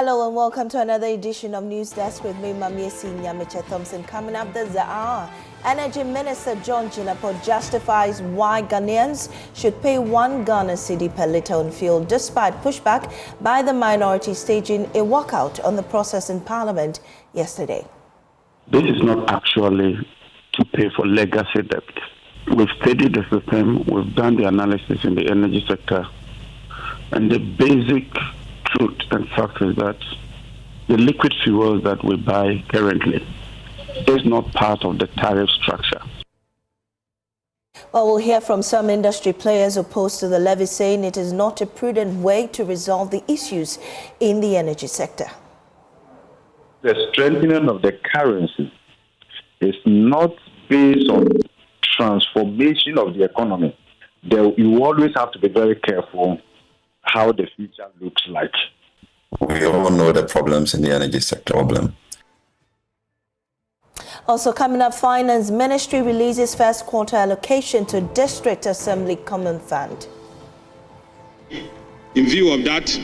Hello and welcome to another edition of News Desk with me, Mamiesi Nyamiche Thompson. Coming up this hour, Energy Minister John Jinapor justifies why Ghanaians should pay 1 Ghana cedi per litre on fuel despite pushback by the minority staging a walkout on the process in Parliament yesterday. This is not actually to pay for legacy debt. We've studied the system, we've done the analysis in the energy sector, and the basic truth and fact is that the liquid fuels that we buy currently is not part of the tariff structure. Well, we'll hear from some industry players opposed to the levy, saying it is not a prudent way to resolve the issues in the energy sector. The strengthening of the currency is not based on transformation of the economy. You always have to be very careful how the future looks like. We all know the problems in the energy sector. Also coming up, Finance Ministry releases first quarter allocation to District Assembly Common Fund. In view of that,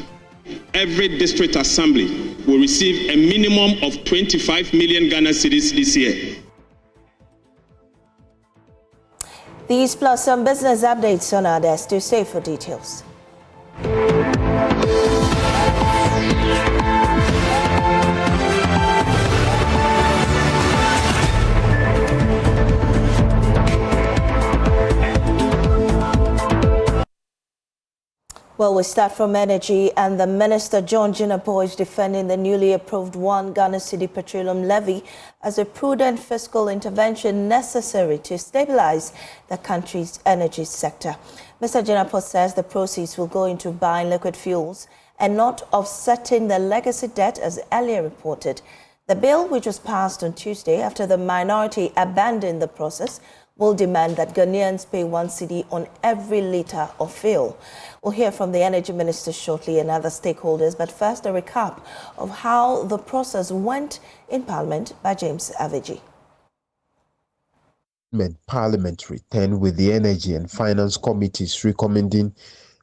every District Assembly will receive a minimum of 25 million Ghana cedis this year. These plus some business updates on our desk. Do stay for details. Well, we start from energy, and the Minister John Jinapor is defending the newly approved 1 Ghana cedi petroleum levy as a prudent fiscal intervention necessary to stabilize the country's energy sector. Mr. Jinapor says the proceeds will go into buying liquid fuels and not offsetting the legacy debt as earlier reported. The bill, which was passed on Tuesday after the minority abandoned the process, will demand that Ghanaians pay 1 cedi on every litre of fuel. We'll hear from the Energy Minister shortly and other stakeholders, but first a recap of how the process went in Parliament by James Aveji. Parliament returned with the Energy and Finance Committees recommending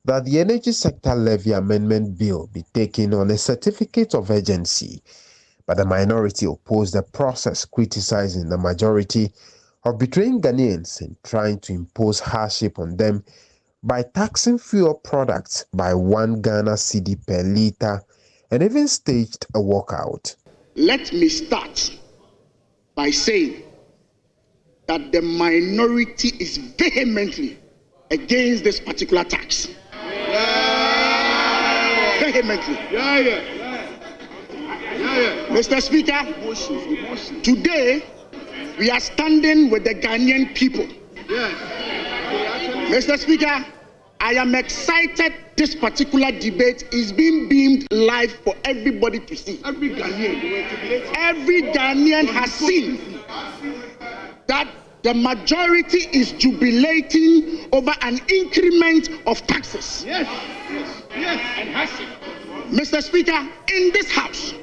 that the Energy Sector Levy Amendment Bill be taken on a certificate of urgency, but the minority opposed the process, criticizing the majority of betraying Ghanaians and trying to impose hardship on them by taxing fuel products by 1 Ghana cedi per litre and even staged a walkout. Let me start by saying that the minority is vehemently against this particular tax. Vehemently. Mr. Speaker, today we are standing with the Ghanaian people. Mr. Speaker, I am excited this particular debate is being beamed live for everybody to see. Every Ghanaian has seen that the majority is jubilating over an increment of taxes. Mr. Speaker, in this house,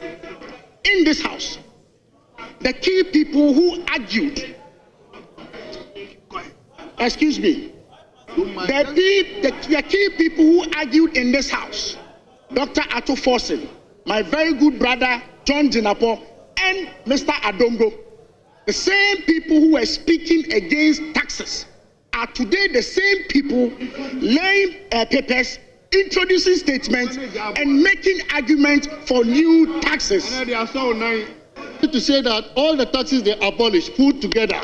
the key people who argued, the key people who argued in this house, Dr. Ato Forsen, my very good brother John Jinapor, and Mr. Adongo, the same people who were speaking against taxes are today the same people laying papers, introducing statements, and making arguments for new taxes. To say that all the taxes they abolished put together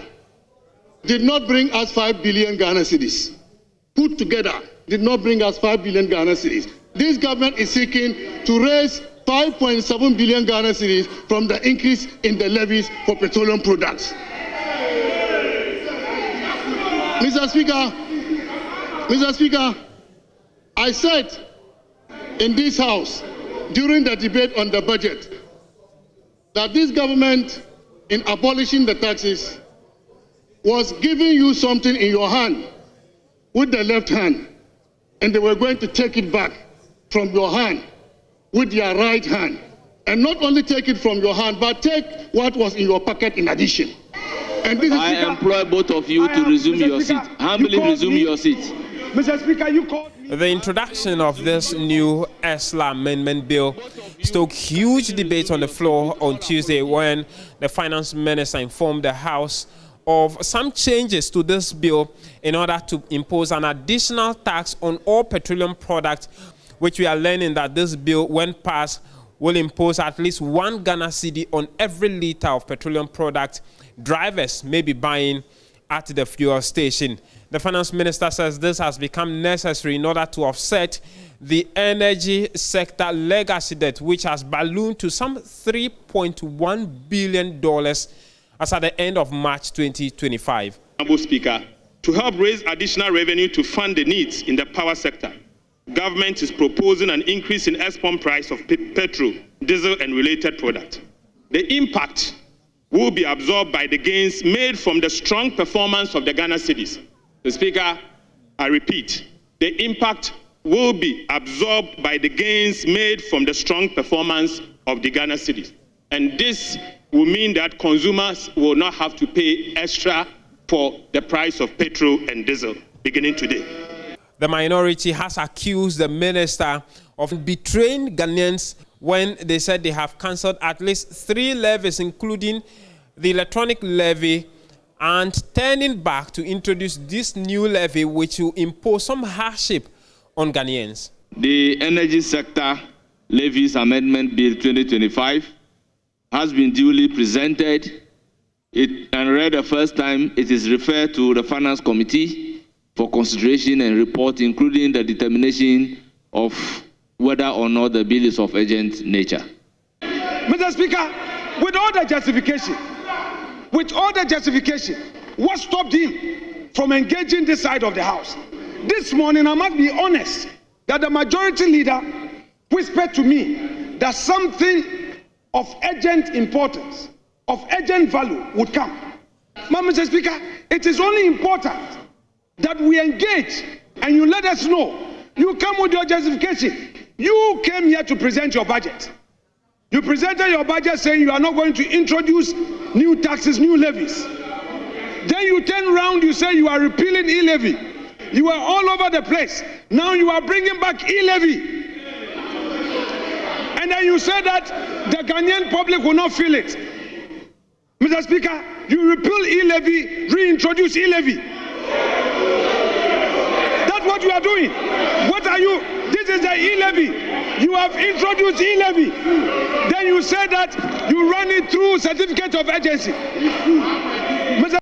did not bring us 5 billion Ghana cedis. Put together did not bring us 5 billion Ghana cedis. This government is seeking to raise 5.7 billion Ghana cedis from the increase in the levies for petroleum products. Mr. Speaker, I said in this house during the debate on the budget that this government, in abolishing the taxes, was giving you something in your hand with the left hand, and they were going to take it back from your hand with their right hand. And not only take it from your hand, but take what was in your pocket in addition. And this I employ both of you to resume your seat. Humbly resume your seat. Mr. Speaker, you called me. The introduction of this new ESLA amendment bill stoked huge debate on the floor on Tuesday when the finance minister informed the House of some changes to this bill in order to impose an additional tax on all petroleum products, which we are learning that this bill, when passed, will impose at least 1 Ghana cedi on every liter of petroleum product drivers may be buying at the fuel station. The finance minister says this has become necessary in order to offset the energy sector legacy debt, which has ballooned to some $3.1 billion as at the end of March 2025. Honorable Speaker, to help raise additional revenue to fund the needs in the power sector, government is proposing an increase in export price of petrol, diesel, and related products. The impact will be absorbed by the gains made from the strong performance of the Ghana cedis. The Speaker, I repeat, the impact will be absorbed by the gains made from the strong performance of the Ghana cedis. And this will mean that consumers will not have to pay extra for the price of petrol and diesel beginning today. The minority has accused the minister of betraying Ghanaians when they said they have cancelled at least 3 levies, including the electronic levy, and turning back to introduce this new levy, which will impose some hardship on Ghanaians. The Energy Sector Levies Amendment Bill 2025 has been duly presented and read the first time. It is referred to the Finance Committee for consideration and report, including the determination of whether or not the bill is of urgent nature. Mr. Speaker, with all the justification, what stopped him from engaging this side of the House? This morning, I must be honest that the majority leader whispered to me that something of urgent importance, of urgent value would come. Mr. Speaker, it is only important that we engage and you let us know. You come with your justification. You came here to present your budget. You presented your budget saying you are not going to introduce new taxes, new levies. Then you turn around, you say you are repealing e-levy. You are all over the place. Now you are bringing back e-levy. And then you say that the Ghanaian public will not feel it. Mr. Speaker, you repeal e-levy, reintroduce e-levy. That's what you are doing. What are you? This is the e-levy. You have introduced e-levy. Then you say that you run it through certificate of urgency. Mr.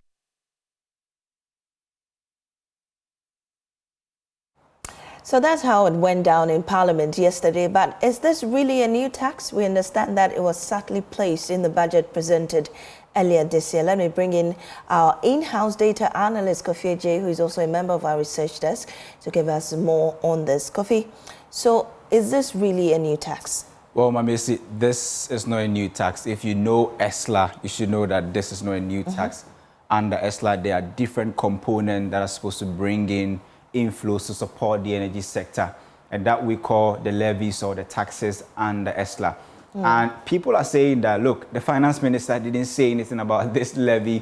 So that's how it went down in Parliament yesterday. But is this really a new tax? We understand that it was subtly placed in the budget presented earlier this year. Let me bring in our in-house data analyst, Kofi J, who is also a member of our research desk, to give us more on this. Kofi, so is this really a new tax? Well, Mamesi, this is not a new tax. If you know ESLA, you should know that this is not a new tax. Under ESLA, there are different components that are supposed to bring in inflows to support the energy sector, and that we call the levies or the taxes under ESLA. And people are saying that, look, the finance minister didn't say anything about this levy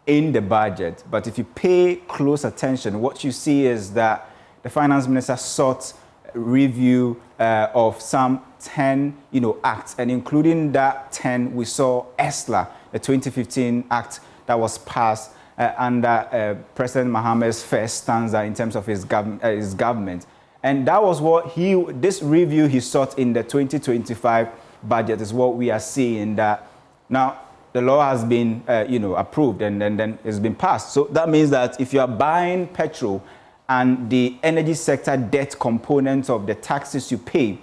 in the budget. But if you pay close attention, what you see is that the finance minister sought review of some 10, acts, and including that 10, we saw ESLA, the 2015 act that was passed under President Mohammed's first stanza in terms of his government. And that was what this review he sought in the 2025 budget is what we are seeing, that now the law has been, approved and then it's been passed. So that means that if you are buying petrol and the energy sector debt component of the taxes you pay,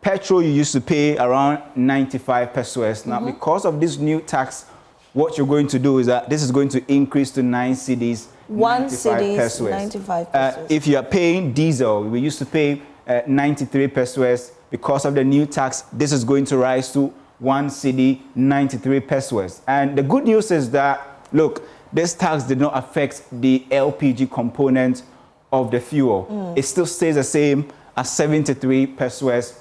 petrol you used to pay around 95 pesos. Now, because of this new tax, what you're going to do is that this is going to increase to 9 cedis, 1 cedi, 95 pesos. If you are paying diesel, we used to pay 93 pesos. Because of the new tax, this is going to rise to 1 cedi, 93 pesos. And the good news is that, look, this tax did not affect the LPG component of the fuel. It still stays the same as 73 pesos,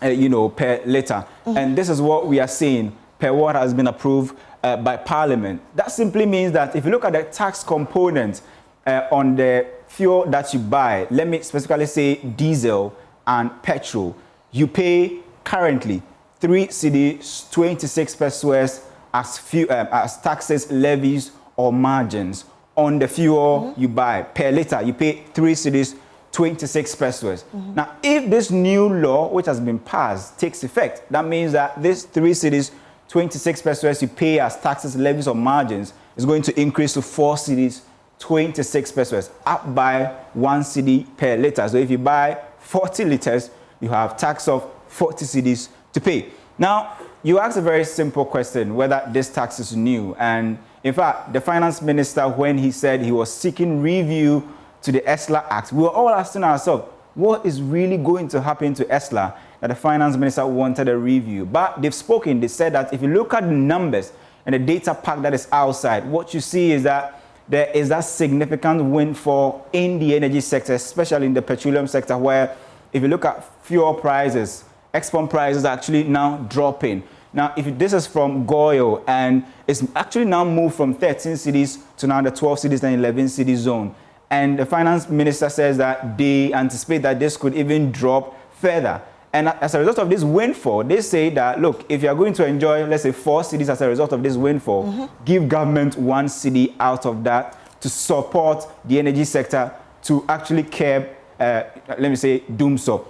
per liter. And this is what we are seeing per what has been approved by Parliament. That simply means that if you look at the tax component on the fuel that you buy, let me specifically say diesel and petrol, you pay currently 3 cedis 26 pesos as taxes, levies, or margins on the fuel you buy. Per liter, you pay 3 cedis 26 pesos. Now, if this new law, which has been passed, takes effect, that means that this 3 cedis 26 pesos you pay as taxes, levies, or margins is going to increase to 4 cedis 26 pesos, up by 1 cedi per liter. So if you buy 40 liters, you have tax of 40 cedis to pay. Now, you asked a very simple question, whether this tax is new. And in fact, the finance minister, when he said he was seeking review to the ESLA Act, we were all asking ourselves, what is really going to happen to ESLA that the finance minister wanted a review? But they've spoken. They said that if you look at the numbers and the data pack that is outside, what you see is that there is that significant windfall in the energy sector, especially in the petroleum sector, where if you look at fuel prices, export prices are actually now dropping. Now, if this is from Goyo, and it's actually now moved from 13 cedis to now the 12 cedis and 11 cedis zone. And the finance minister says that they anticipate that this could even drop further. And as a result of this windfall, they say that, look, if you are going to enjoy, let's say, 4 cedis as a result of this windfall, give government 1 cedi out of that to support the energy sector to actually curb, let me say, doomsday.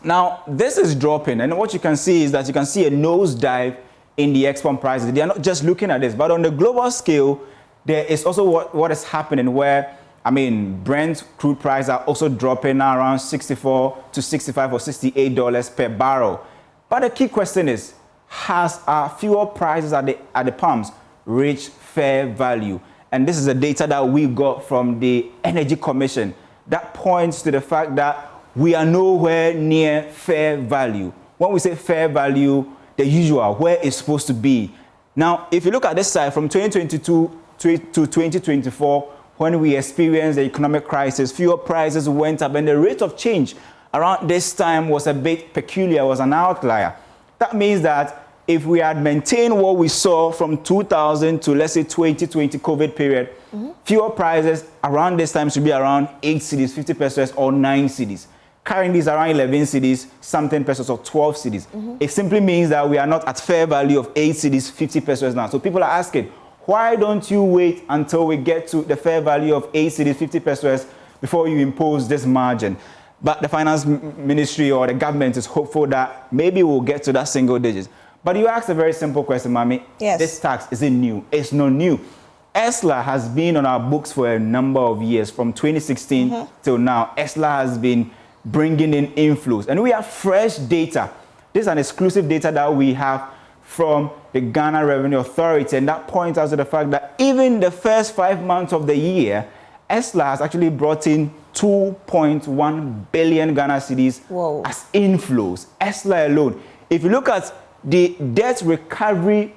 Now, this is dropping, and what you can see is that you can see a nosedive in the export prices. They are not just looking at this, but on the global scale, there is also what is happening where, I mean, Brent crude prices are also dropping now around $64 to $65 or $68 per barrel. But the key question is, has our fuel prices at the pumps reached fair value? And this is the data that we got from the Energy Commission that points to the fact that we are nowhere near fair value. When we say fair value, the usual, where it's supposed to be. Now, if you look at this side, from 2022 to 2024, when we experienced the economic crisis, fuel prices went up, and the rate of change around this time was a bit peculiar, was an outlier. That means that if we had maintained what we saw from 2000 to, let's say, 2020 COVID period, fuel prices around this time should be around 8 cedis, 50 pesos, or 9 cedis. Currently, it's around 11 cedis, something pesos, or 12 cedis. It simply means that we are not at fair value of 8 cedis, 50 pesos now. So people are asking, why don't you wait until we get to the fair value of 8 cedis, 50 pesos before you impose this margin? But the finance ministry or the government is hopeful that maybe we'll get to that single digits. But you asked a very simple question, Mami. Yes. This tax, is it new? It's not new. ESLA has been on our books for a number of years, from 2016 till now. ESLA has been bringing in inflows. And we have fresh data. This is an exclusive data that we have from the Ghana Revenue Authority, and that points out to the fact that even the first 5 months of the year, ESLA has actually brought in 2.1 billion Ghana cedis as inflows. ESLA alone. If you look at the debt recovery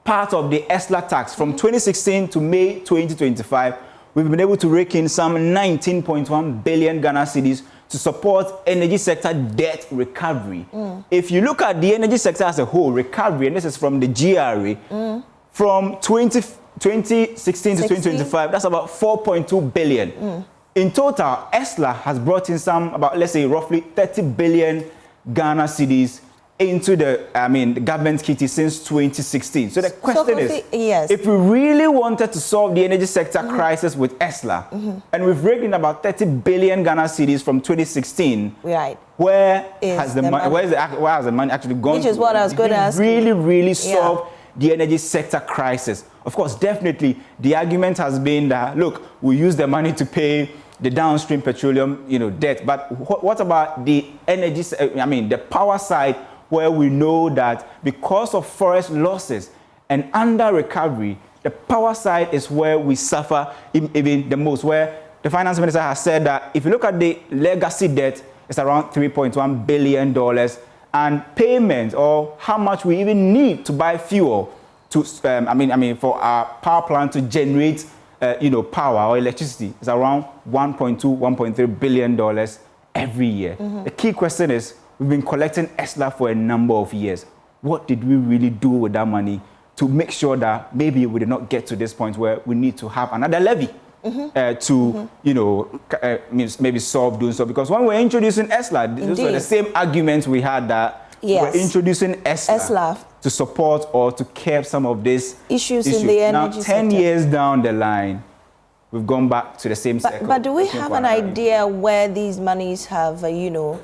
part of the ESLA tax from 2016 to May 2025, we've been able to rake in some 19.1 billion Ghana cedis to support energy sector debt recovery. If you look at the energy sector as a whole, recovery, and this is from the GRA, from 2016 to 2025, that's about 4.2 billion. In total, ESLA has brought in some about, let's say, roughly 30 billion Ghana cedis into the, the government kitty since 2016. So the question is, if we really wanted to solve the energy sector crisis with ESLA, and we've raked in about 30 billion Ghana cedis from 2016, where has the money actually gone? Which is what I was going to ask. Really solve the energy sector crisis? Of course, definitely, the argument has been that, look, we use the money to pay the downstream petroleum, debt. But what about the energy, the power side, where we know that because of forest losses and under recovery, the power side is where we suffer even the most, where the finance minister has said that if you look at the legacy debt, it's around $3.1 billion, and payments, or how much we even need to buy fuel to, for our power plant to generate, power or electricity, is around $1.2, $1.3 billion every year. The key question is, we've been collecting ESLA for a number of years. What did we really do with that money to make sure that maybe we did not get to this point where we need to have another levy? to, you know, maybe solve doing so. Because when we're introducing ESLA, these were the same arguments we had that we're introducing ESLA to support or to curb some of these issues in the energy sector. Now, 10 years down the line, we've gone back to the same cycle. But do we have an idea where these monies have, you know,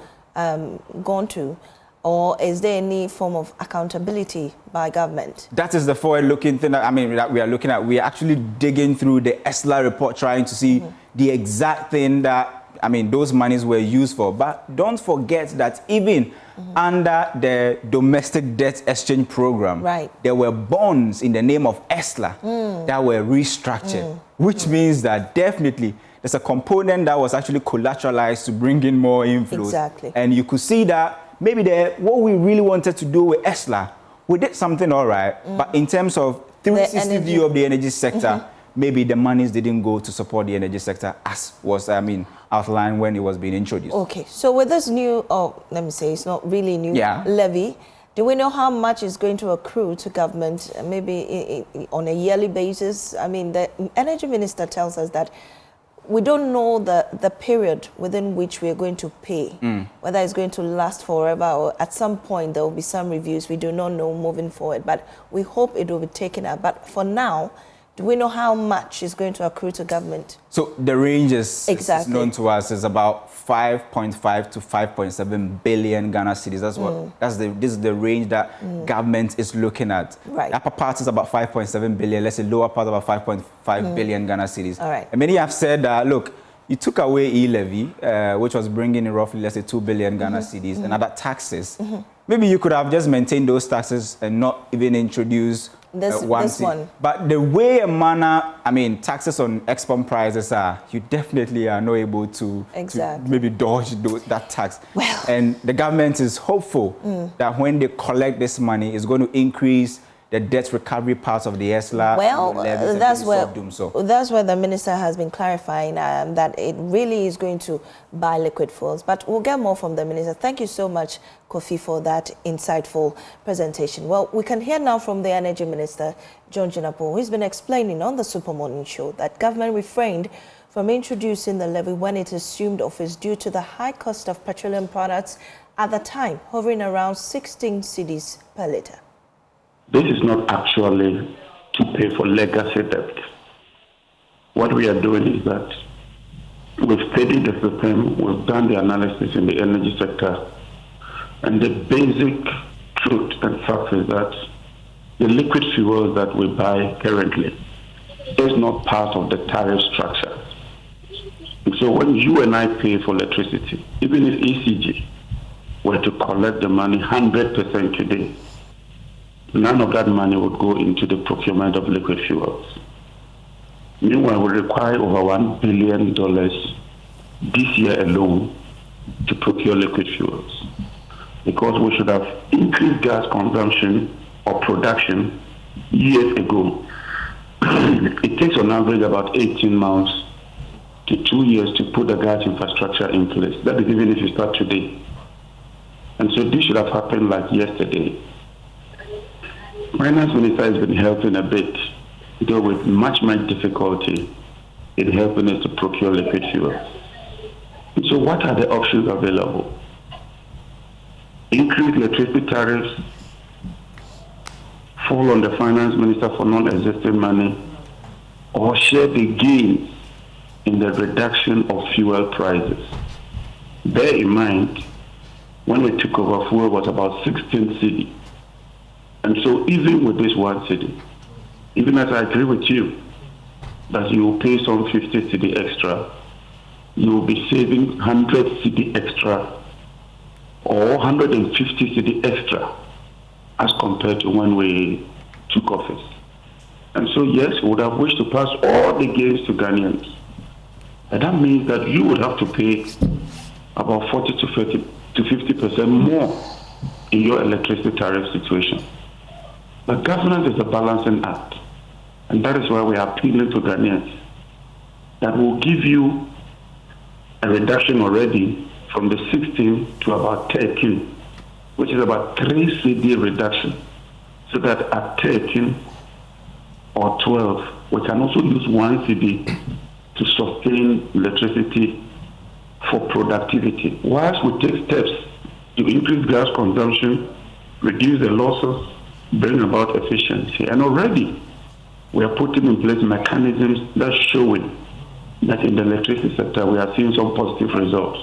gone to? Or is there any form of accountability by government? That is the forward-looking thing that we are looking at. We are actually digging through the ESLA report, trying to see the exact thing that, those monies were used for. But don't forget that even under the domestic debt exchange program, there were bonds in the name of ESLA that were restructured, which means that definitely there's a component that was actually collateralized to bring in more inflows. Exactly. And you could see that maybe what we really wanted to do with ESLA, we did something all right, but in terms of 360 view of the energy sector, maybe the monies didn't go to support the energy sector as was, outlined when it was being introduced. Okay, so with this new, let me say, it's not really new, levy, do we know how much is going to accrue to government, maybe on a yearly basis? The energy minister tells us that we don't know the period within which we are going to pay, whether it's going to last forever or at some point there will be some reviews. We do not know moving forward, but we hope it will be taken up. But for now, do we know how much is going to accrue to government? So the range is known to us is about 5.5 to 5.7 billion Ghana cedis. This is the range that government is looking at. Right. The upper part is about 5.7 billion. Let's say lower part about 5.5 billion Ghana cedis. All right. And many have said that, look, you took away e-levy, which was bringing in roughly, let's say, 2 billion Ghana cedis and other taxes. Maybe you could have just maintained those taxes and not even introduce this one. But the way and manner, taxes on export prices are, you definitely are not able to maybe dodge that tax. Well. And the government is hopeful that when they collect this money, it's going to increase the debt recovery part of the ESLA. Well, that's where the minister has been clarifying that it really is going to buy liquid fuels. But we'll get more from the minister. Thank you so much, Kofi, for that insightful presentation. Well, we can hear now from the Energy Minister, John Jinapor, who's been explaining on the Super Morning Show that government refrained from introducing the levy when it assumed office due to the high cost of petroleum products at the time, hovering around 16 cedis per litre. This is not actually to pay for legacy debt. What we are doing is that we've studied the system, we've done the analysis in the energy sector, and the basic truth and fact is that the liquid fuels that we buy currently is not part of the tariff structure. And so when you and I pay for electricity, even if ECG were to collect the money 100% today, none of that money would go into the procurement of liquid fuels. Meanwhile, we require over $1 billion this year alone to procure liquid fuels, because we should have increased gas consumption or production years ago. It takes on average about 18 months to 2 years to put the gas infrastructure in place. That is even if you start today. And so this should have happened like yesterday. Finance Minister has been helping a bit, though with much difficulty in helping us to procure liquid fuel. And so what are the options available? Increase electricity tariffs, fall on the Finance Minister for non-existing money, or share the gains in the reduction of fuel prices. Bear in mind, when we took over, fuel was about 16 cedis. And so even with this 1 cedi, even as I agree with you that you will pay some 50 cedi extra, you will be saving 100 cedi extra or 150 cedi extra as compared to when we took office. And so yes, we would have wished to pass all the gains to Ghanaians. And that means that you would have to pay about 40 to 50% more in your electricity tariff situation. But governance is a balancing act. And that is why we are appealing to Ghanaians that will give you a reduction already from the 16 to about 13, which is about 3 cedi reduction. So that at 13 or 12, we can also use 1 cedi to sustain electricity for productivity. Whilst we take steps to increase gas consumption, reduce the losses, bring about efficiency. And already we are putting in place mechanisms that's showing that in the electricity sector we are seeing some positive results.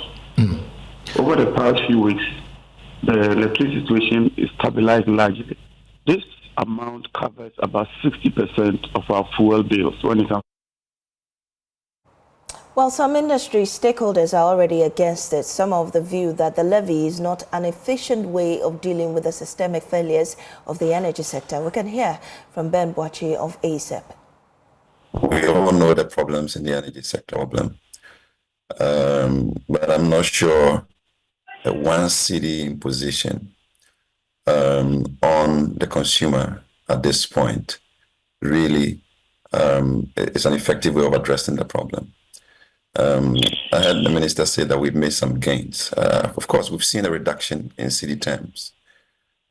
Over the past few weeks, the electricity situation is stabilized largely. This amount covers about 60% of our fuel bills when it comes. While some industry stakeholders are already against it, some of the view that the levy is not an efficient way of dealing with the systemic failures of the energy sector. We can hear from Ben Boachi of ASEP. We all know the problems in the energy sector, but I'm not sure a one city imposition on the consumer at this point really is an effective way of addressing the problem. I heard the minister say that we've made some gains. Of course, we've seen a reduction in city terms,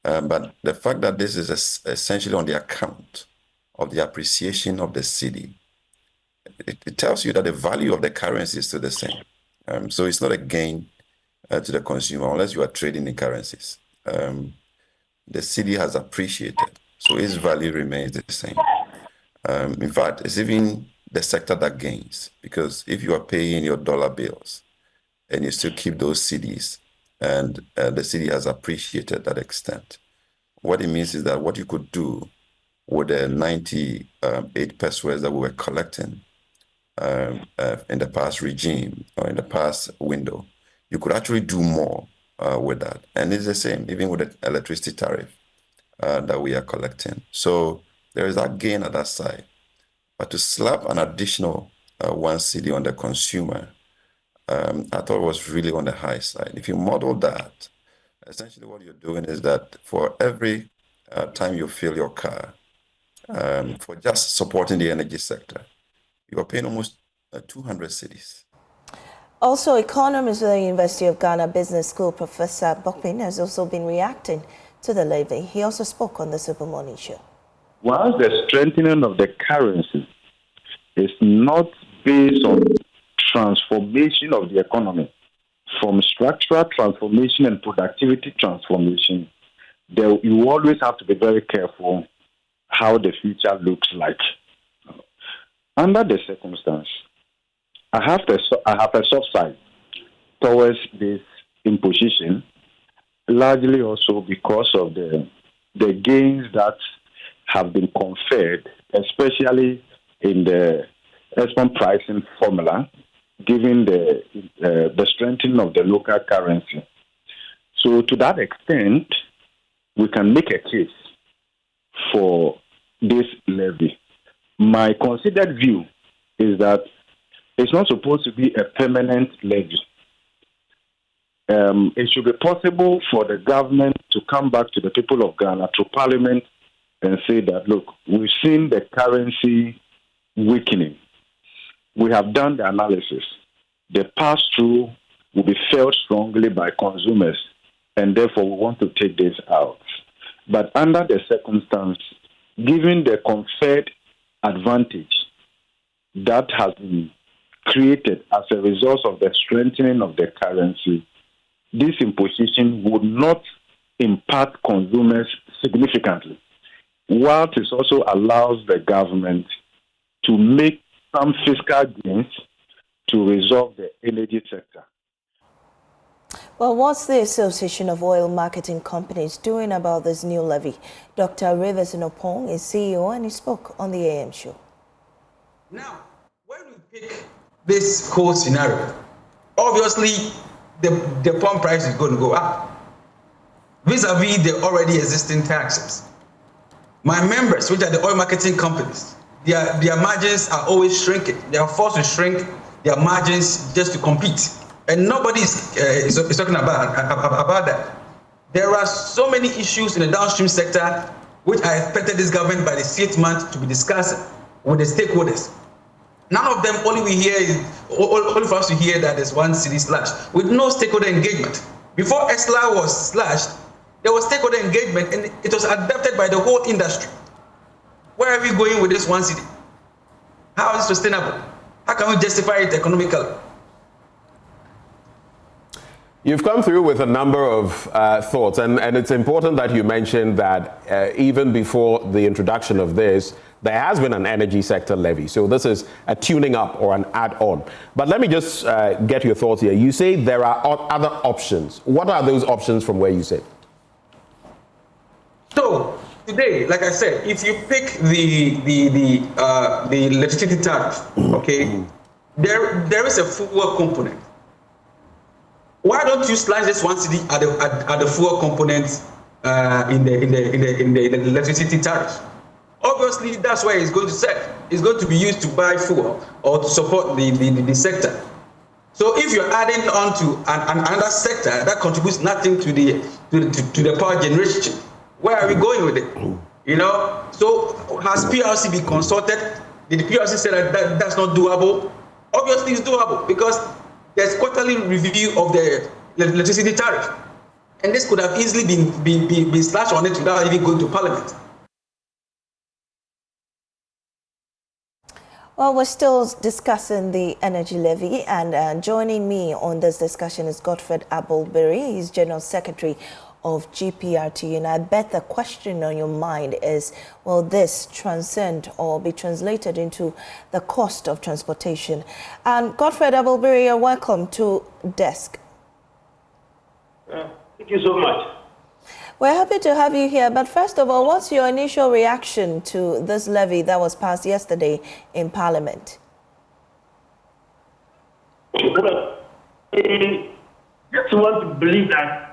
but the fact that this is essentially on the account of the appreciation of the city, it tells you that the value of the currency is still the same. So it's not a gain to the consumer unless you are trading in currencies. The city has appreciated, so its value remains the same. In fact, it's even the sector that gains, because if you are paying your dollar bills and you still keep those cedis and the city has appreciated that extent, what it means is that what you could do with the 98 pesos that we were collecting in the past regime or in the past window, you could actually do more with that. And it's the same even with the electricity tariff that we are collecting. So there is that gain at that side. But to slap an additional 1 cedi on the consumer, I thought was really on the high side. If you model that, essentially what you're doing is that for every time you fill your car, for just supporting the energy sector, you are paying almost 200 cedis. Also, economist at the University of Ghana Business School, Professor Bokpin, has also been reacting to the levy. He also spoke on the Super Morning Show. While the strengthening of the currency is not based on transformation of the economy, from structural transformation and productivity transformation, you always have to be very careful how the future looks like. Under the circumstance, I have a soft side towards this imposition, largely also because of the gains that have been conferred, especially in the export pricing formula, given the strengthening of the local currency. So to that extent, we can make a case for this levy. My considered view is that it's not supposed to be a permanent levy. It should be possible for the government to come back to the people of Ghana, to Parliament, and say that, look, we've seen the currency weakening. We have done the analysis. The pass-through will be felt strongly by consumers, and therefore we want to take this out. But under the circumstance, given the conferred advantage that has been created as a result of the strengthening of the currency, this imposition would not impact consumers significantly, while it also allows the government to make some fiscal gains to resolve the energy sector. Well, what's the Association of Oil Marketing Companies doing about this new levy? Dr. Rivers Nopong is CEO and he spoke on the AM show. Now, when we pick this whole scenario, obviously the pump price is going to go up vis-a-vis the already existing taxes. My members, which are the oil marketing companies, their margins are always shrinking. They are forced to shrink their margins just to compete. And nobody is talking about that. There are so many issues in the downstream sector which I expected this government by the 6th month to be discussing with the stakeholders. None of them, only for us to hear that there's 1 cedi slash, with no stakeholder engagement. Before ESLA was slashed, there was stakeholder engagement and it was adopted by the whole industry. Where are we going with this 1 cedi? How is it sustainable? How can we justify it economically? You've come through with a number of thoughts, and it's important that you mentioned that even before the introduction of this, there has been an energy sector levy. So this is a tuning up or an add-on. But let me just get your thoughts here. You say there are other options. What are those options from where you sit? So today, like I said, if you pick the electricity tariff, okay, there is a fuel component. Why don't you slice this 1 cedi at the fuel component in the electricity tariff? Obviously, that's where it's going to set. It's going to be used to buy fuel or to support the sector. So if you're adding on to another sector that contributes nothing to the power generation, where are we going with it? You know. So has PLC been consulted? Did the PLC say that that's not doable? Obviously, it's doable because there's quarterly review of the electricity tariff, and this could have easily been slashed on it without even going to Parliament. Well, we're still discussing the energy levy, and joining me on this discussion is Godfred Abelberry. He's General Secretary of GPRT, and I bet the question on your mind is, will this transcend or be translated into the cost of transportation? And Godfred Abelberry, you're welcome to Desk. Thank you so much. We're happy to have you here, but first of all, what's your initial reaction to this levy that was passed yesterday in Parliament? Well, I just want to believe that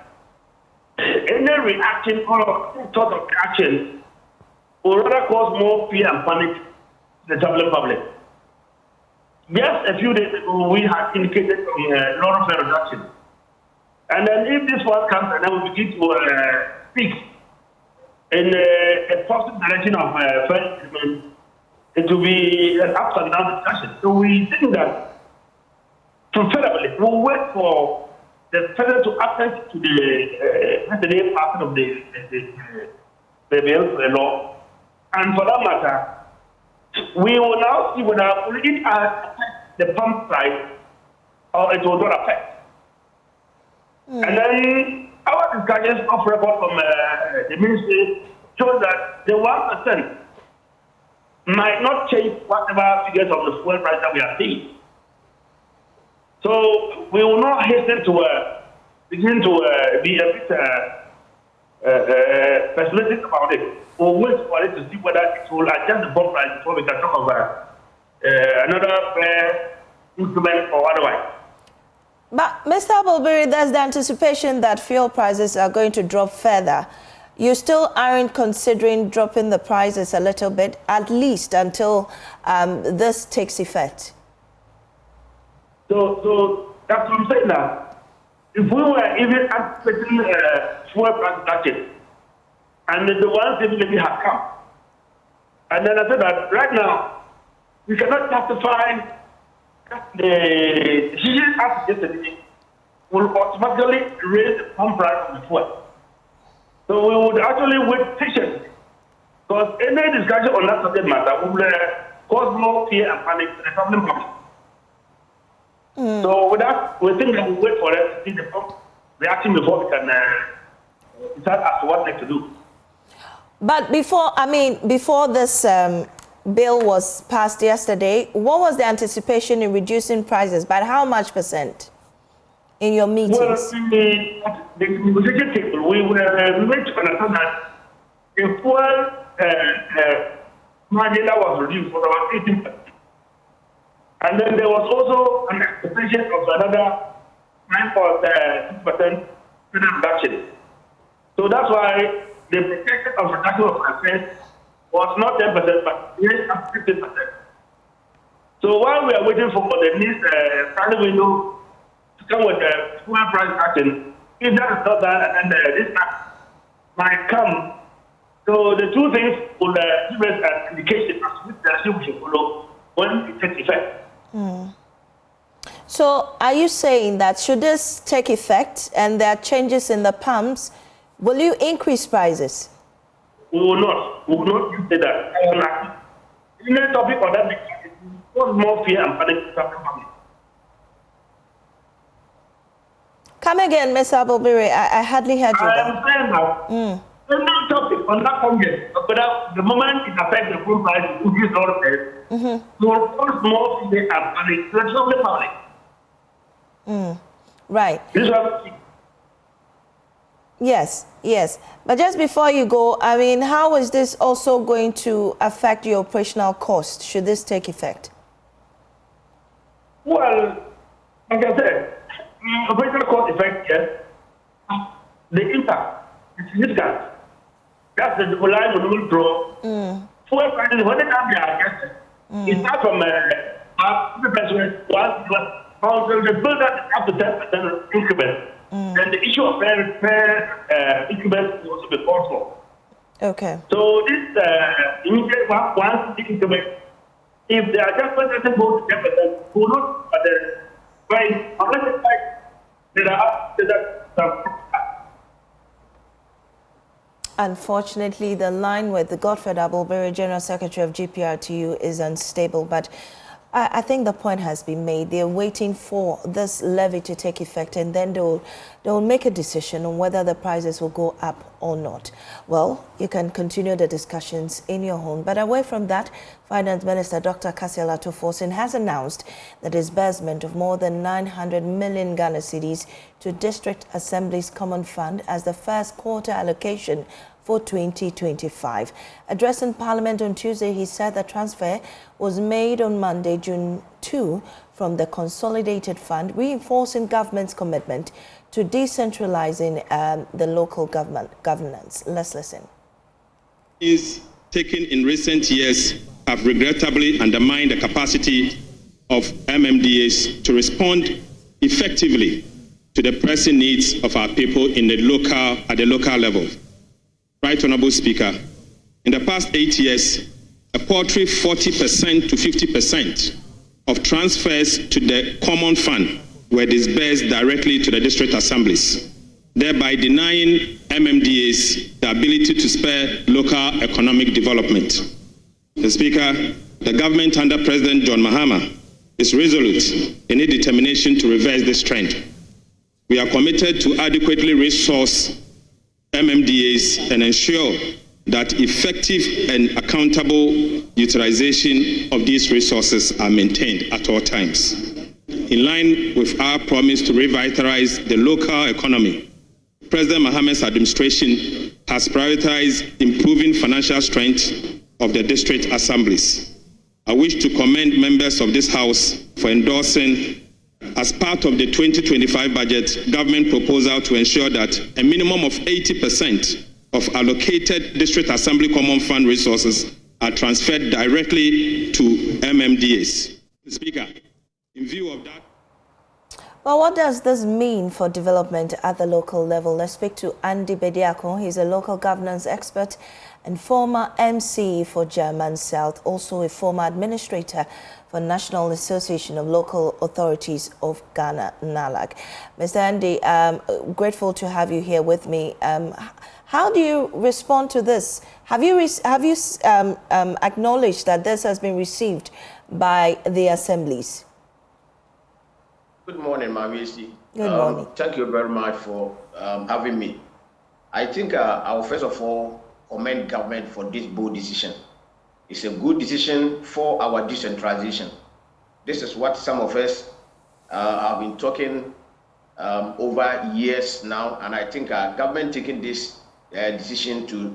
any reaction or any sort of action will rather cause more fear and panic to the traveling public. Just a few days ago, we had indicated a lot of reduction. And then if this one comes and then we begin to speak in a positive direction of further treatment, it will be an up and down discussion. So we think that preferably we'll wait for the federal to attend to the part of the law. And for that matter, we will now see whether it affects the pump price or it will not affect. And then our discussions off record from the ministry shows that the 1% might not change whatever figures of the fuel price that we are seeing. So we will not hasten to begin to be a bit pessimistic about it. We'll wait for it to see whether it will adjust the pump price before we can talk about another increment or otherwise. But Mr. Abelberry, there's the anticipation that fuel prices are going to drop further. You still aren't considering dropping the prices a little bit, at least until this takes effect? So that's what I'm saying now. If we were even anticipating fuel price reduction, and the ones that maybe have come, and then I said that right now, we cannot justify the decision as yesterday will automatically raise the pump price of the fuel. So we would actually wait patiently, because any discussion on that subject matter will cause more fear and panic to the traveling public. So with that, we think that we'll wait for it to see the pump reaction before we can decide as to what next to do. But before this bill was passed yesterday, what was the anticipation in reducing prices? By how much percent in your meetings? Well, the negotiation table, we made to understand that the fuel margin that was reduced was about 18%. And then there was also an expectation of another 9.6% reduction. So that's why the projection of reduction of affairs was not 10%, but yes, 15%. So while we are waiting for the next price window to come with the fuel price action, if that is not done, and then this might come. So the two things will give us an indication as to which direction we should follow when it takes effect. So are you saying that should this take effect and there are changes in the pumps, will you increase prices? We will not say that. In the topic on that, cause more fear and panic to our family. Come again, Mr. Abubiri. I hardly heard you. I am saying that any topic on that subject, but the moment it affects the food price, increase all of it, will cause more fear and panic to the family. Right. This is what Yes, yes. But just before you go, I mean, how is this also going to affect your operational cost? Should this take effect? Well, like I said, operational cost effect, yes. The impact is significant. That's the line we will draw. Fuel prices, when they are adjusted, it starts from the bill that up to 10% increment. Then the issue of fair increment will also be called for. Okay. So this immediate once the increment, if the adjustment doesn't go to 10%, will not, but right, unless it's like there are some. Unfortunately, the line with the Godfred Abubiri, General Secretary of GPRTU, is unstable, but I think the point has been made. They're waiting for this levy to take effect, and then they'll make a decision on whether the prices will go up or not. Well, you can continue the discussions in your home. But away from that, Finance Minister Dr. Kassia Atoforsen has announced the disbursement of more than 900 million Ghana cedis to District Assembly's Common Fund as the first quarter allocation for 2025. Addressing Parliament on Tuesday, he said the transfer was made on Monday, June 2, from the Consolidated Fund, reinforcing government's commitment to decentralizing the local governance. Let's listen. Is taken in recent years have regrettably undermined the capacity of MMDAs to respond effectively to the pressing needs of our people at the local level. Right Honourable Speaker, in the past 8 years, a paltry 40% to 50% of transfers to the Common Fund were disbursed directly to the district assemblies, thereby denying MMDAs the ability to spur local economic development. Mr. Speaker, the government under President John Mahama is resolute in its determination to reverse this trend. We are committed to adequately resource MMDAs and ensure that effective and accountable utilization of these resources are maintained at all times. In line with our promise to revitalize the local economy, President Mahama's administration has prioritized improving financial strength of the district assemblies. I wish to commend members of this House for endorsing, as part of the 2025 budget, government proposal to ensure that a minimum of 80% of allocated District Assembly Common Fund resources are transferred directly to MMDAs. Speaker, in view of that. Well, what does this mean for development at the local level? Let's speak to Andy Bediako. He's a local governance expert and former MC for German South, also a former administrator for National Association of Local Authorities of Ghana, NALAG. Mr. Andy, grateful to have you here with me. How do you respond to this? Have you acknowledged that this has been received by the assemblies? Good morning, Mawisi. Good morning. Thank you very much for having me. I think I will first of all commend government for this bold decision. It's a good decision for our decentralization. This is what some of us have been talking over years now, and I think government taking this decision to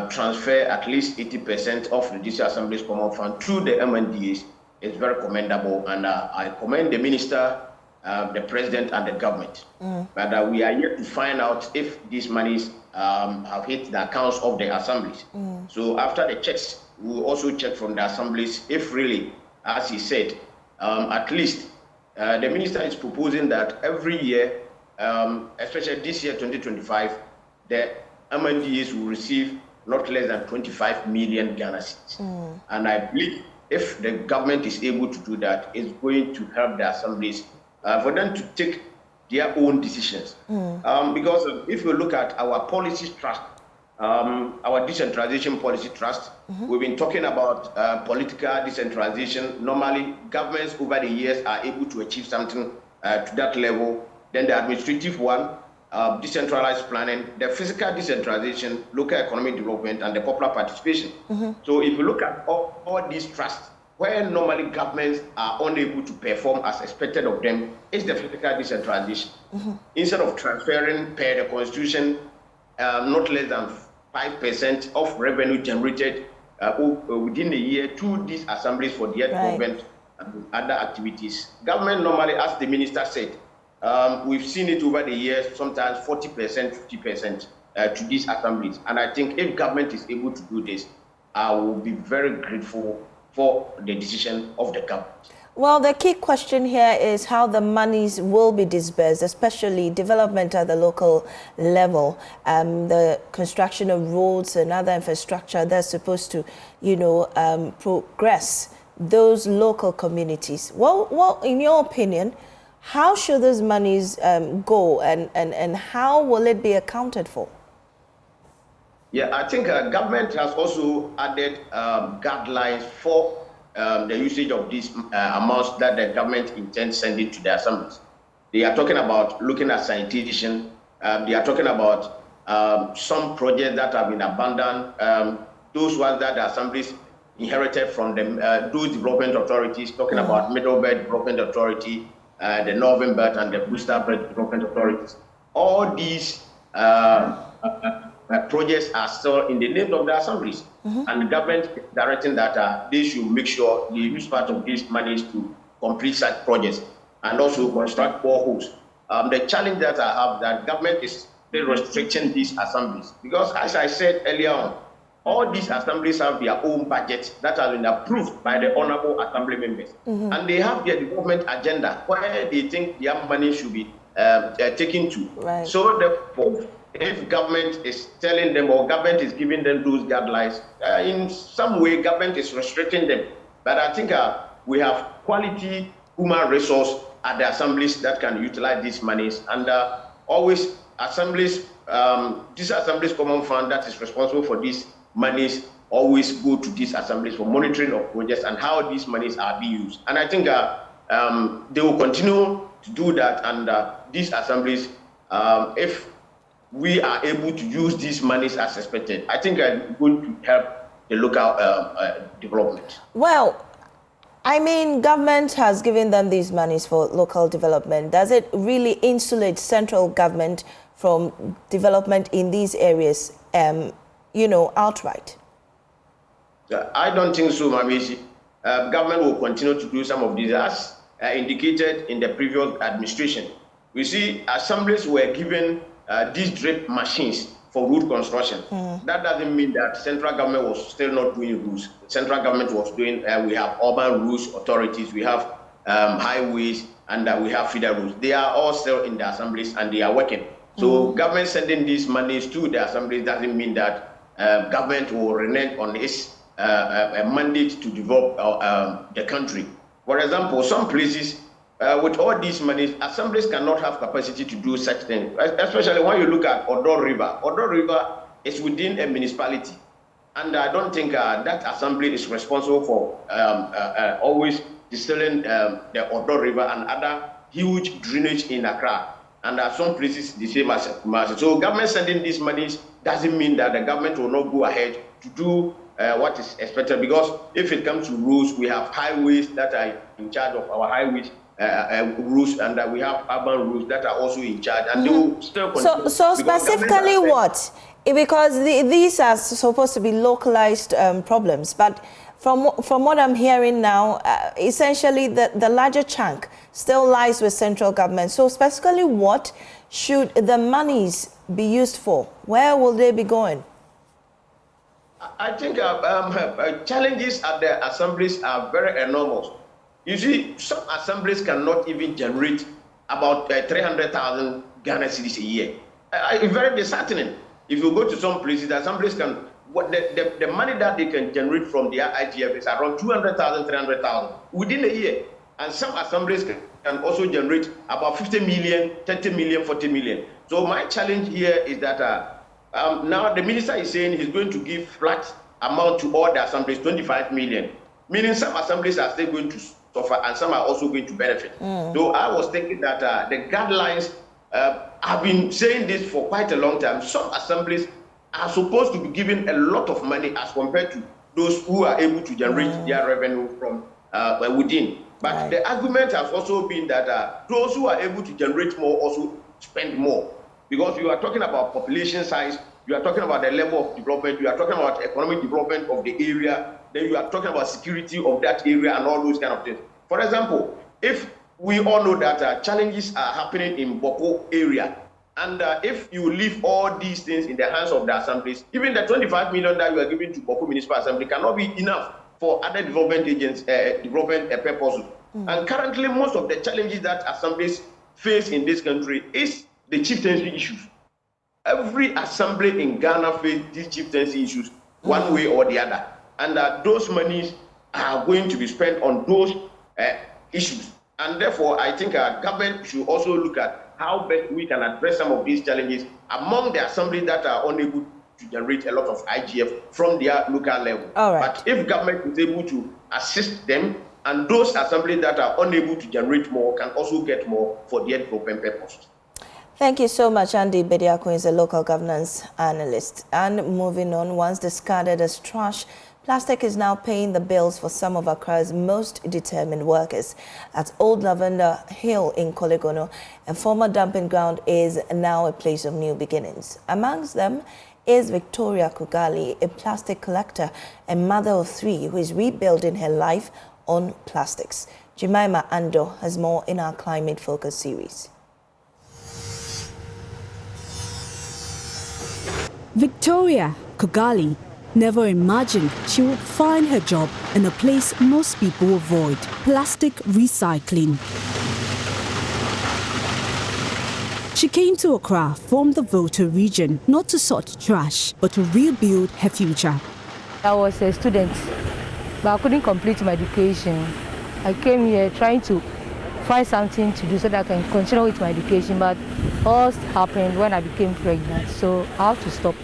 transfer at least 80% of the District Assembly's Common Fund to the MNDAs is very commendable, and I commend the minister, the president, and the government. But we are yet to find out if these monies have hit the accounts of the assemblies. So after the checks, we will also check from the assemblies if really, as he said, at least the minister is proposing that every year, especially this year, 2025, the MNDAs will receive not less than 25 million Ghana cedis. And I believe if the government is able to do that, it's going to help the assemblies for them to take their own decisions. Because if you look at our policy track our decentralization policy trust. We've been talking about political decentralization. Normally, governments over the years are able to achieve something to that level. Then the administrative one, decentralized planning, the physical decentralization, local economic development, and the popular participation. So if you look at all these trusts, where normally governments are unable to perform as expected of them, is the physical decentralization. Instead of transferring per the constitution not less than 5% of revenue generated within a year to these assemblies for the government and other activities. Government normally, as the minister said, we've seen it over the years, sometimes 40%, 50% to these assemblies. And I think if government is able to do this, I will be very grateful for the decision of the government. Well, the key question here is how the monies will be disbursed, especially development at the local level, the construction of roads and other infrastructure that's supposed to, progress those local communities. Well, in your opinion, how should those monies go and how will it be accounted for? Yeah, I think government has also added guidelines for the usage of these amounts that the government intends sending to the assemblies. They are talking about looking at sanitation. They are talking about some projects that have been abandoned, those ones that the assemblies inherited from them, those development authorities, talking about Middle Belt Development Authority, the Northern Belt and the Booster Belt Development Authorities. All these projects are still in the name of the assemblies, and the government is directing that they should make sure they use part of these monies to complete such projects and also construct boreholes. The challenge that I have, that government is still restricting these assemblies, because as I said earlier on, all these assemblies have their own budgets that have been approved by the honorable assembly members, and they have their development agenda where they think their money should be taken to. Right. So therefore, if government is telling them or government is giving them those guidelines, in some way government is restricting them. But I think we have quality human resource at the assemblies that can utilize these monies, and always assemblies, this assemblies common fund that is responsible for these monies always go to these assemblies for monitoring of projects and how these monies are being used. And I think they will continue to do that, and these assemblies, if we are able to use these monies as expected, I think are going to help the local development. Well, I mean, government has given them these monies for local development. Does it really insulate central government from development in these areas, outright? I don't think so, Mamishi. Government will continue to do some of these as indicated in the previous administration. We see assemblies were given these drip machines for road construction. That doesn't mean that central government was still not doing roads. Central government was doing, we have urban roads authorities, we have highways, and we have feeder roads. They are all still in the assemblies and they are working. So government sending these monies to the assemblies doesn't mean that government will renege on its mandate to develop the country. For example, some places, with all these monies, assemblies cannot have capacity to do such things, especially when you look at Odo River. Odo River is within a municipality, and I don't think that assembly is responsible for always distilling the Odo River and other huge drainage in Accra. And at some places, the same as Kumasi. So government sending these monies doesn't mean that the government will not go ahead to do what is expected, because if it comes to roads, we have highways that are in charge of our highways, routes, and we have urban routes that are also in charge, and they will still continue. So specifically what? Because these are supposed to be localized problems, but from what I'm hearing now, essentially the larger chunk still lies with central government. So specifically what should the monies be used for? Where will they be going? I think challenges at the assemblies are very enormous. You see, some assemblies cannot even generate about 300,000 Ghana cedis a year. It's very disheartening. If you go to some places, the assemblies can, the money that they can generate from their IGF is around 200,000, 300,000 within a year. And some assemblies can also generate about 50 million, 30 million, 40 million. So my challenge here is that Now the minister is saying he's going to give flat amount to all the assemblies, 25 million, meaning some assemblies are still going to suffer and some are also going to benefit. So I was thinking that the guidelines, have been saying this for quite a long time. Some assemblies are supposed to be given a lot of money as compared to those who are able to generate their revenue from within. But the argument has also been that those who are able to generate more also spend more. Because you are talking about population size, you are talking about the level of development, you are talking about economic development of the area, then you are talking about security of that area and all those kind of things. For example, if we all know that challenges are happening in Boko area, and if you leave all these things in the hands of the assemblies, even the 25 million that you are giving to Boko Municipal Assembly cannot be enough for other development agents, development purposes. And currently, most of the challenges that assemblies face in this country is the chieftaincy issues. Every assembly in Ghana faces these chieftaincy issues one way or the other. And those monies are going to be spent on those issues. And therefore, I think our government should also look at how best we can address some of these challenges among the assemblies that are unable to generate a lot of IGF from their local level. But if government is able to assist them, and those assemblies that are unable to generate more can also get more for their development purposes. Thank you so much, Andy Bediako is a local governance analyst. And moving on, once discarded as trash, plastic is now paying the bills for some of Accra's most determined workers. At Old Lavender Hill in Koligono, a former dumping ground is now a place of new beginnings. Amongst them is Victoria Kugali, a plastic collector and mother of 3 who is rebuilding her life on plastics. Jemima Ando has more in our Climate Focus series. Victoria Kugali never imagined she would find her job in a place most people avoid, plastic recycling. She came to Accra from the Volta region not to sort trash, but to rebuild her future. I was a student, but I couldn't complete my education. I came here trying to find something to do so that I can continue with my education, but all happened when I became pregnant, so I have to stop.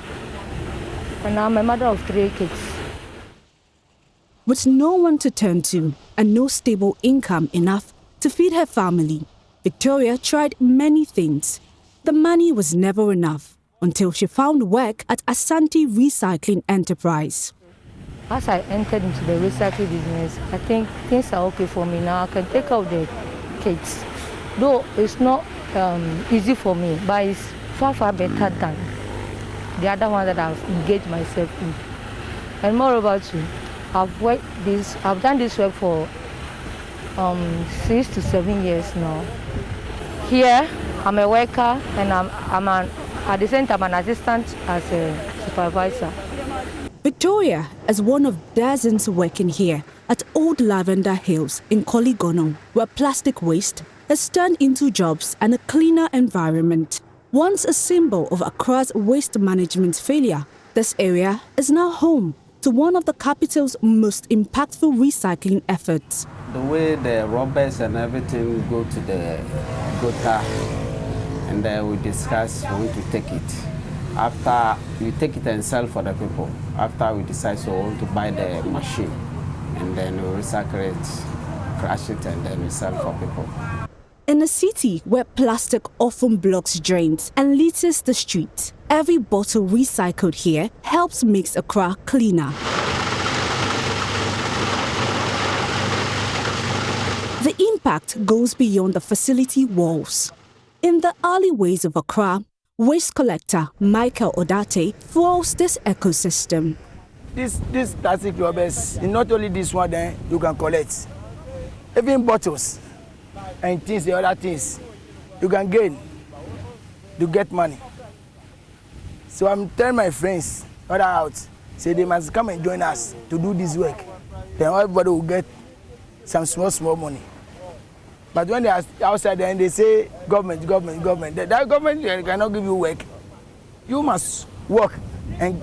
And now I'm a mother of 3 kids. With no one to turn to and no stable income enough to feed her family, Victoria tried many things. The money was never enough until she found work at Asante Recycling Enterprise. As I entered into the recycling business, I think things are okay for me now. I can take care of the kids. Though it's not easy for me, but it's far, far better than the other one that I've engaged myself in. And moreover too, I've done this work for 6 to 7 years now. Here, I'm a worker and at the same time, I'm an assistant as a supervisor. Victoria is one of dozens working here at Old Lavender Hills in Koligono, where plastic waste has turned into jobs and a cleaner environment. Once a symbol of Accra's waste management failure, this area is now home to one of the capital's most impactful recycling efforts. The way the rubbers and everything go to the gutter, and then we discuss when to take it. After we take it and sell for the people, after we decide so we want to buy the machine, and then we recycle it, crash it, and then we sell for people. In a city where plastic often blocks drains and litters the streets, every bottle recycled here helps make Accra cleaner. The impact goes beyond the facility walls. In the alleyways of Accra, waste collector Michael Odate fuels this ecosystem. This plastic rubbers, not only this one then you can collect, even bottles and things, the other things, you can gain to get money. So I'm telling my friends, other out, say they must come and join us to do this work. Then everybody will get some small money. But when they are outside there and they say government, that government cannot give you work. You must work and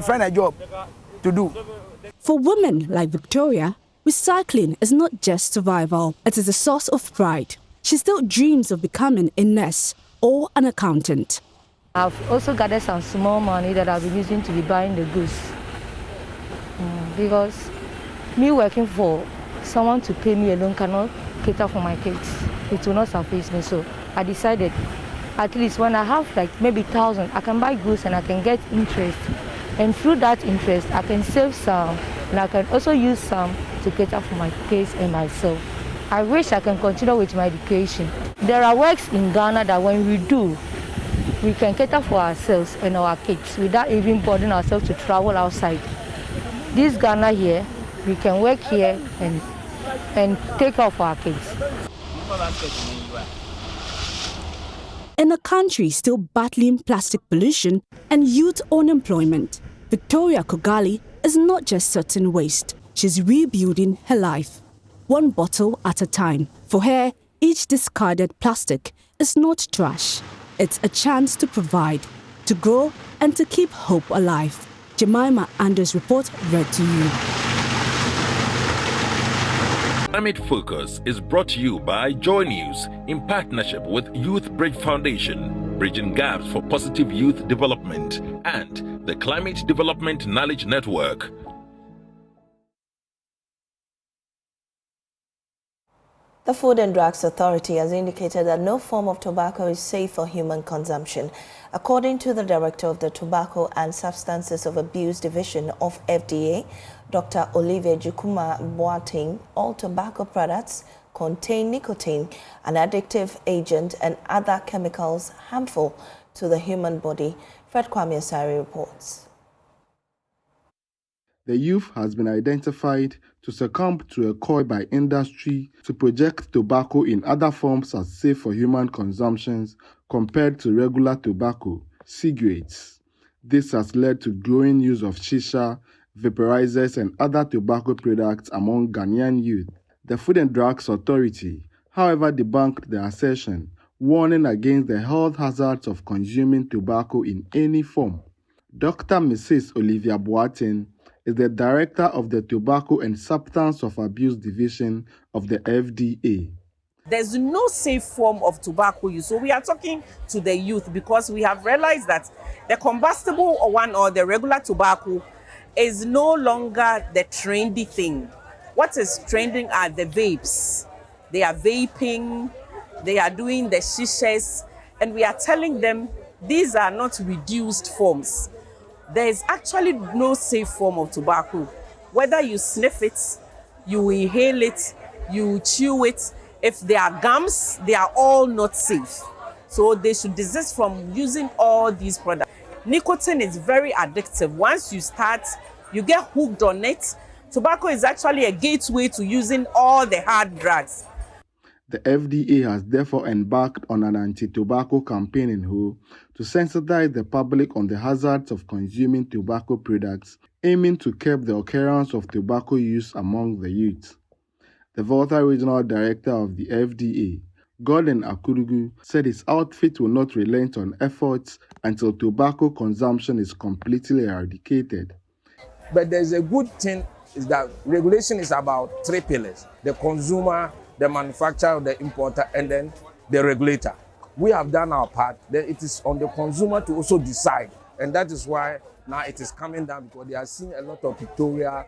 find a job to do. For women like Victoria, recycling is not just survival, it is a source of pride. She still dreams of becoming a nurse or an accountant. I've also gathered some small money that I'll be using to be buying the goods. Because me working for someone to pay me alone cannot cater for my kids. It will not suffice me. So I decided, at least when I have like maybe 1,000, I can buy goods and I can get interest. And through that interest, I can save some, and I can also use some to cater for my kids and myself. I wish I can continue with my education. There are works in Ghana that when we do, we can cater for ourselves and our kids without even burdening ourselves to travel outside. This Ghana here, we can work here and take care of our kids. In a country still battling plastic pollution and youth unemployment, Victoria Kogali is not just sorting waste. She's rebuilding her life, one bottle at a time. For her, each discarded plastic is not trash. It's a chance to provide, to grow, and to keep hope alive. Jemima Anders' report read to you. Climate Focus is brought to you by Joy News in partnership with Youth Bridge Foundation, Bridging Gaps for Positive Youth Development, and the Climate Development Knowledge Network. The Food and Drugs Authority has indicated that no form of tobacco is safe for human consumption. According to the Director of the Tobacco and Substances of Abuse Division of FDA, Dr. Olivia Jukuma Boateng, all tobacco products contain nicotine, an addictive agent, and other chemicals harmful to the human body. Fred Kwame Asari reports. The youth has been identified to succumb to a coil by industry to project tobacco in other forms as safe for human consumption compared to regular tobacco, cigarettes. This has led to growing use of shisha, vaporizers, and other tobacco products among Ghanaian youth. The Food and Drugs Authority, however, debunked the assertion, warning against the health hazards of consuming tobacco in any form. Dr. Mrs. Olivia Boateng is the Director of the Tobacco and Substance of Abuse Division of the FDA. There's no safe form of tobacco use. So we are talking to the youth because we have realized that the combustible one or the regular tobacco is no longer the trendy thing. What is trending are the vapes. They are vaping, they are doing the shishas, and we are telling them these are not reduced forms. There is actually no safe form of tobacco. Whether you sniff it, you inhale it, you chew it, if they are gums, they are all not safe. So they should desist from using all these products. Nicotine is very addictive. Once you start, you get hooked on it. Tobacco is actually a gateway to using all the hard drugs. The FDA has therefore embarked on an anti-tobacco campaign in Ho to sensitize the public on the hazards of consuming tobacco products, aiming to curb the occurrence of tobacco use among the youth. The Volta Regional Director of the FDA, Gordon Akurugu, said his outfit will not relent on efforts until tobacco consumption is completely eradicated. But there's a good thing is that regulation is about three pillars: the consumer, the manufacturer, the importer, and then the regulator. We have done our part. Then it is on the consumer to also decide. And that is why now it is coming down, because they are seeing a lot of pictorial.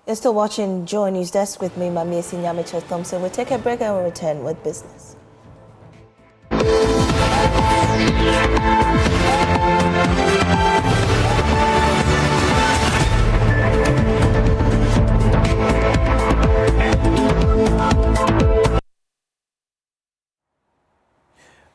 You're still watching Joy News Desk with me, Mami Sinyamicha Thompson. We'll take a break and we'll return with business.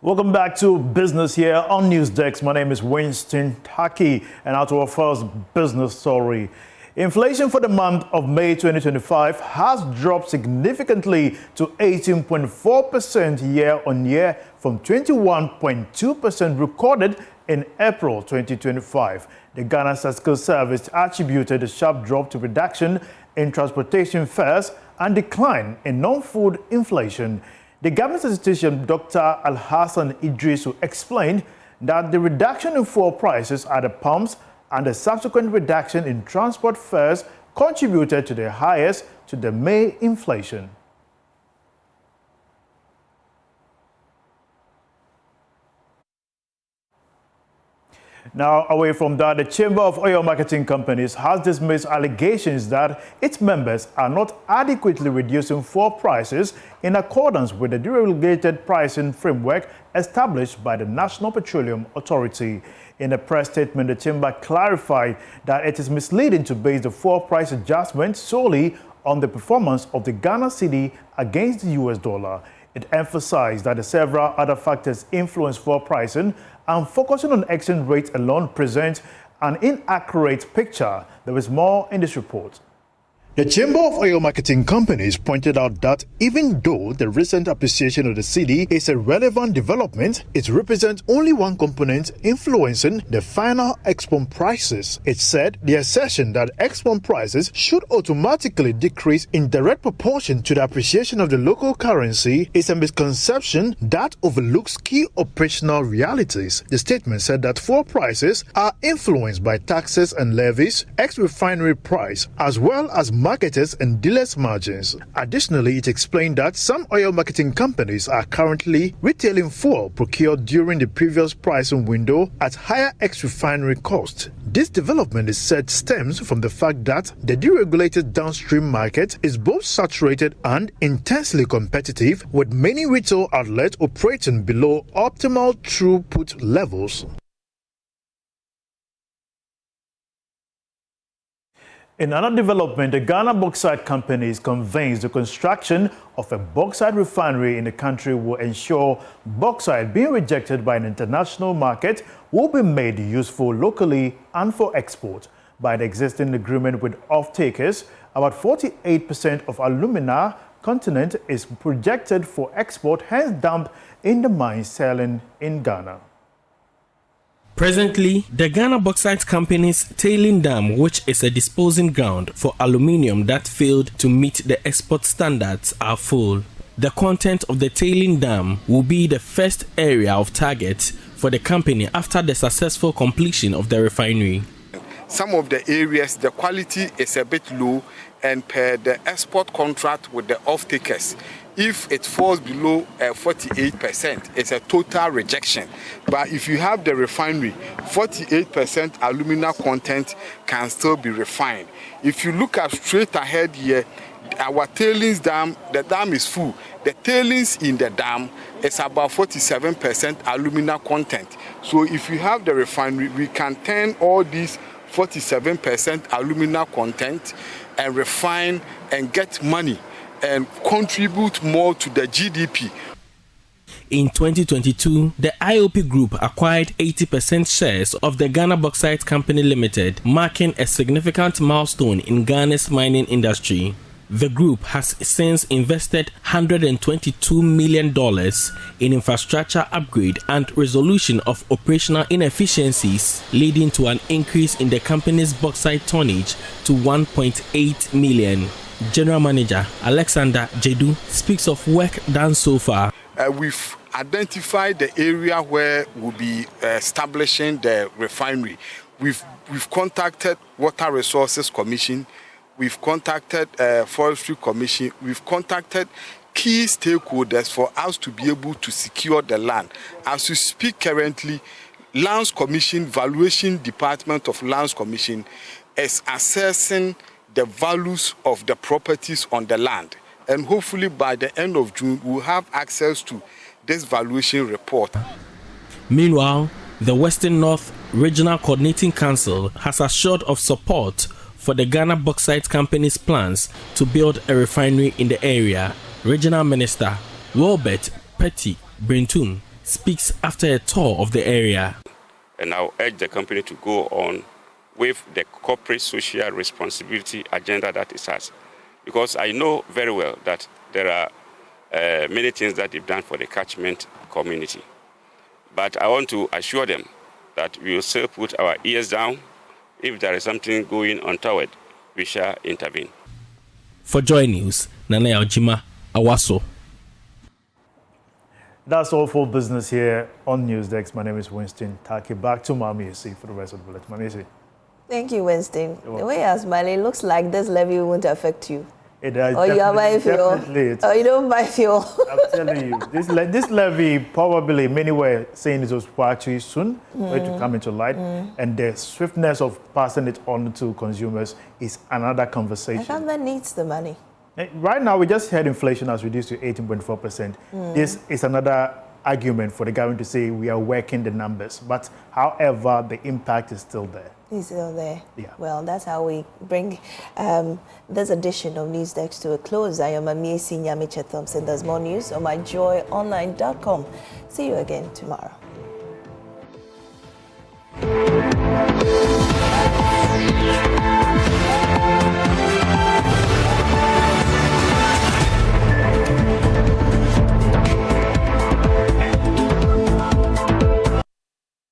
Welcome back to Business here on Newsdesk. My name is Winston Taki, and now to our first business story. Inflation for the month of May 2025 has dropped significantly to 18.4% year-on-year from 21.2% recorded in April 2025. The Ghana Statistical Service attributed the sharp drop to reduction in transportation fares and decline in non-food inflation. The government statistician Dr. Al-Hassan Idrisu explained that the reduction in fuel prices at the pumps and the subsequent reduction in transport fares contributed to the highest to the May inflation. Now, away from that, the Chamber of Oil Marketing Companies has dismissed allegations that its members are not adequately reducing fuel prices in accordance with the deregulated pricing framework established by the National Petroleum Authority. In a press statement, the Chamber clarified that it is misleading to base the fuel price adjustment solely on the performance of the Ghana cedi against the US dollar. It emphasized that the several other factors influence fuel pricing, and focusing on exchange rates alone presents an inaccurate picture. There is more in this report. The Chamber of Oil Marketing Companies pointed out that even though the recent appreciation of the cedi is a relevant development, it represents only one component influencing the final export prices. It said the assertion that export prices should automatically decrease in direct proportion to the appreciation of the local currency is a misconception that overlooks key operational realities. The statement said that fuel prices are influenced by taxes and levies, ex-refinery price, as well as marketers and dealers' margins. Additionally, it explained that some oil marketing companies are currently retailing fuel procured during the previous pricing window at higher ex-refinery cost. This development is said stems from the fact that the deregulated downstream market is both saturated and intensely competitive, with many retail outlets operating below optimal throughput levels. In another development, the Ghana Bauxite Company is convinced the construction of a bauxite refinery in the country will ensure bauxite being rejected by an international market will be made useful locally and for export. By the existing agreement with off-takers, about 48% of alumina content is projected for export, hence dumped in the mines selling in Ghana. Presently, the Ghana Bauxite Company's tailing dam, which is a disposing ground for aluminium that failed to meet the export standards, are full. The content of the tailing dam will be the first area of target for the company after the successful completion of the refinery. Some of the areas, the quality is a bit low, and per the export contract with the off-takers, if it falls below 48%, it's a total rejection. But if you have the refinery, 48% alumina content can still be refined. If you look at straight ahead here, our tailings dam, the dam is full. The tailings in the dam is about 47% alumina content. So if you have the refinery, we can turn all these 47% alumina content and refine and get money and contribute more to the GDP. In 2022, the IOP Group acquired 80% shares of the Ghana Bauxite Company Limited, marking a significant milestone in Ghana's mining industry. The group has since invested $122 million in infrastructure upgrade and resolution of operational inefficiencies, leading to an increase in the company's bauxite tonnage to 1.8 million. General Manager Alexander Jedu speaks of work done so far. We've identified the area where we'll be establishing the refinery. We've contacted Water Resources Commission, we've contacted Forestry Commission, we've contacted key stakeholders for us to be able to secure the land. As we speak currently, Lands Commission, Valuation Department of Lands Commission is assessing the values of the properties on the land. And hopefully by the end of June, we'll have access to this valuation report. Meanwhile, the Western North Regional Coordinating Council has assured of support for the Ghana Bauxite Company's plans to build a refinery in the area. Regional Minister Robert Petty Brentun speaks after a tour of the area. And I'll urge the company to go on with the corporate social responsibility agenda that it has. Because I know very well that there are many things that they've done for the catchment community. But I want to assure them that we will still put our ears down. If there is something going untoward, we shall intervene. For Joy News, Nana Ojima, Awaso. That's all for business here on Newsdesk. My name is Winston Taki. Back to Mami for the rest of the bulletin. Manisi. Thank you, Winston. The way you're smiling, looks like this levy won't affect you. It Oh, you are buying fuel. Oh, you don't buy fuel. I'm telling you, this levy probably many were saying it was actually soon for it to come into light, and the swiftness of passing it on to consumers is another conversation. The government needs the money. Right now, we just had inflation has reduced to 18.4%. This is another argument for the government to say we are working the numbers, but however, the impact is still there. It's still there. Yeah. Well, that's how we bring this edition of NewsDesk to a close. I am Amiesi Nyamiche Thompson. There's more news on myjoyonline.com. See you again tomorrow.